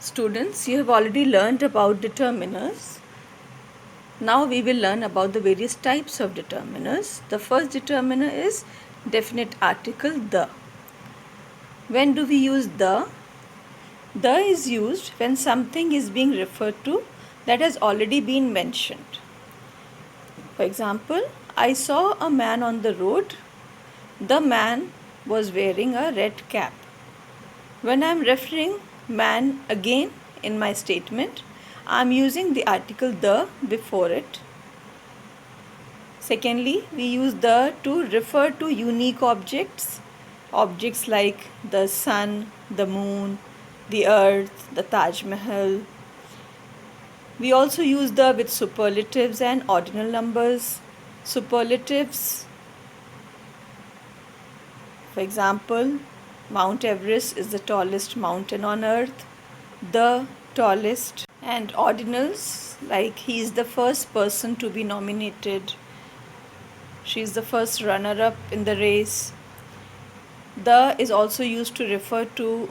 Students, you have already learned about determiners. Now we will learn about the various types of determiners. The first determiner is definite article the. When do we use the? The is used when something is being referred to that has already been mentioned. For example, I saw a man on the road. The man was wearing a red cap. When I am referring man again in my statement, I am using the article the before it. Secondly, we use the to refer to unique objects. Objects like the sun, the moon, the earth, the Taj Mahal. We also use the with superlatives and ordinal numbers. Superlatives, for example, Mount Everest is the tallest mountain on earth, the tallest. And ordinals, like he is the first person to be nominated, she is the first runner up in the race. The is also used to refer to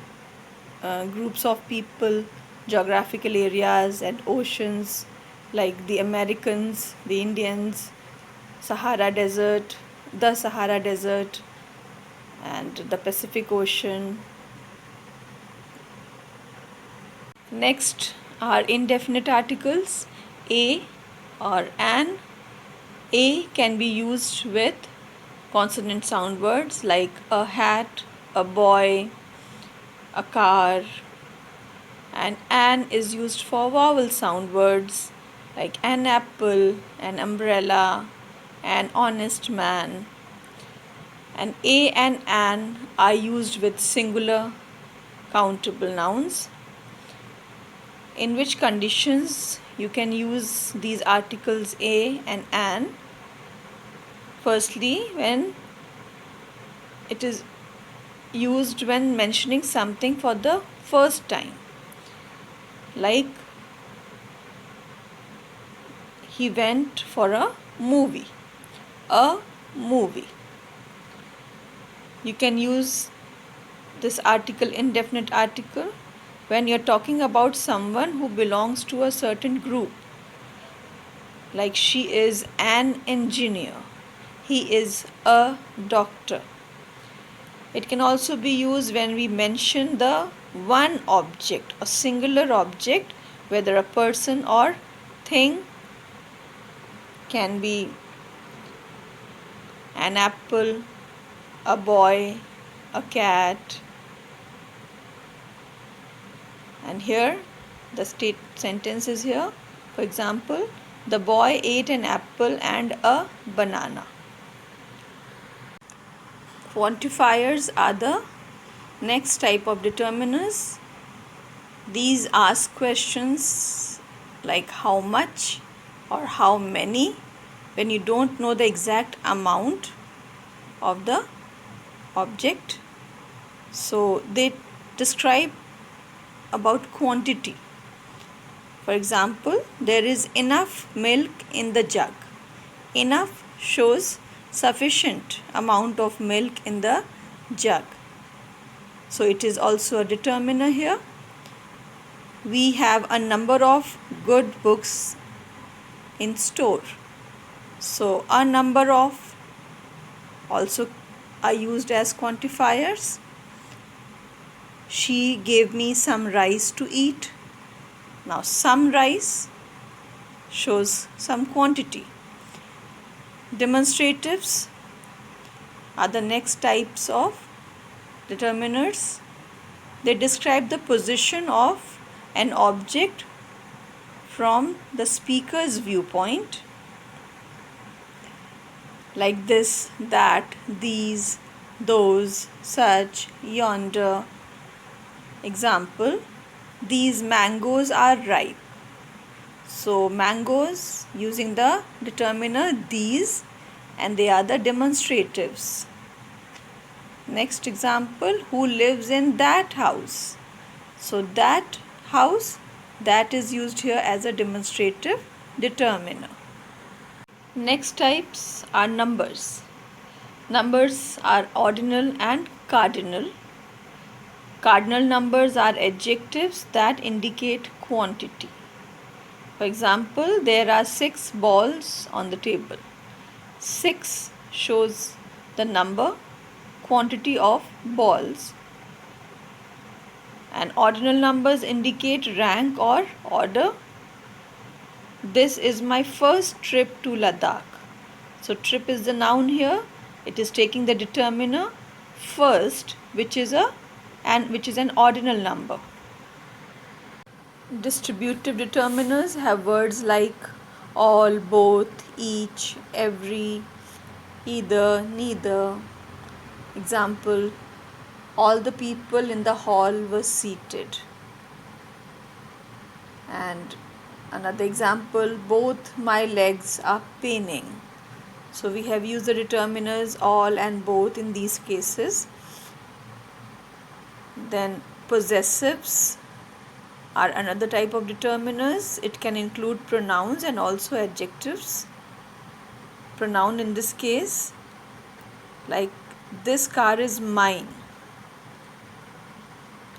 groups of people, geographical areas, and oceans, like the Americans, the Indians, Sahara Desert, the Sahara Desert, and the Pacific Ocean. Next are indefinite articles, a or an. A can be used with consonant sound words like a hat, a boy, a car, and an is used for vowel sound words like an apple, an umbrella, an honest man. And a and an are used with singular countable nouns. In which conditions you can use these articles a and an? Firstly, when it is used when mentioning something for the first time, like he went for a movie. A movie. You can use this article, indefinite article, when you're talking about someone who belongs to a certain group, like she is an engineer, he is a doctor. It can also be used when we mention the one object, a singular object, whether a person or thing. Can be an apple, a boy, a cat. And here the sentence is here. For example, the boy ate an apple and a banana. Quantifiers are the next type of determiners. These ask questions like how much or how many when you don't know the exact amount of the object. So they describe about quantity. For example, there is enough milk in the jug. Enough shows sufficient amount of milk in the jug. So it is also a determiner here. We have a number of good books in store. So a number of also are used as quantifiers. She gave me some rice to eat. Now some rice shows some quantity. Demonstratives are the next types of determiners. They describe the position of an object from the speaker's viewpoint, like this, that, these, those, such, yonder. Example, these mangoes are ripe. So mangoes using the determiner these, and they are the demonstratives. Next example, who lives in that house? So that house, that is used here as a demonstrative determiner. Next types are numbers. Numbers are ordinal and cardinal. Cardinal numbers are adjectives that indicate quantity. For example, there are 6 balls on the table. 6 shows the number, quantity of balls. And ordinal numbers indicate rank or order. This is my first trip to Ladakh. So trip is the noun here. It is taking the determiner first, which is an ordinal number. Distributive determiners have words like all, both, each, every, either, neither. Example, all the people in the hall were seated. And another example, both my legs are paining. So we have used the determiners all and both in these cases. Then possessives are another type of determiners. It can include pronouns and also adjectives. Pronoun in this case, like this car is mine.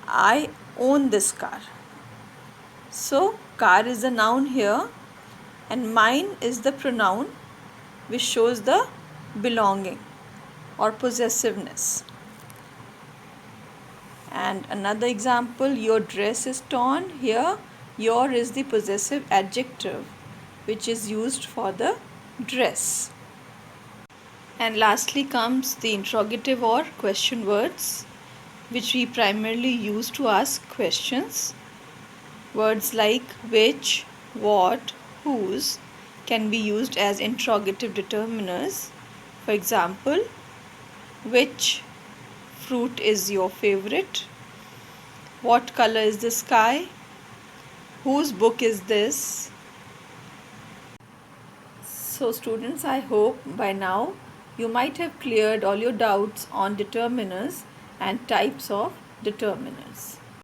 I own this car. So car is the noun here and mine is the pronoun which shows the belonging or possessiveness. And another example, your dress is torn. Here your is the possessive adjective which is used for the dress. And lastly comes the interrogative or question words, which we primarily use to ask questions. Words like which, what, whose can be used as interrogative determiners. For example, which fruit is your favorite? What color is the sky? Whose book is this? So students, I hope by now you might have cleared all your doubts on determiners and types of determiners.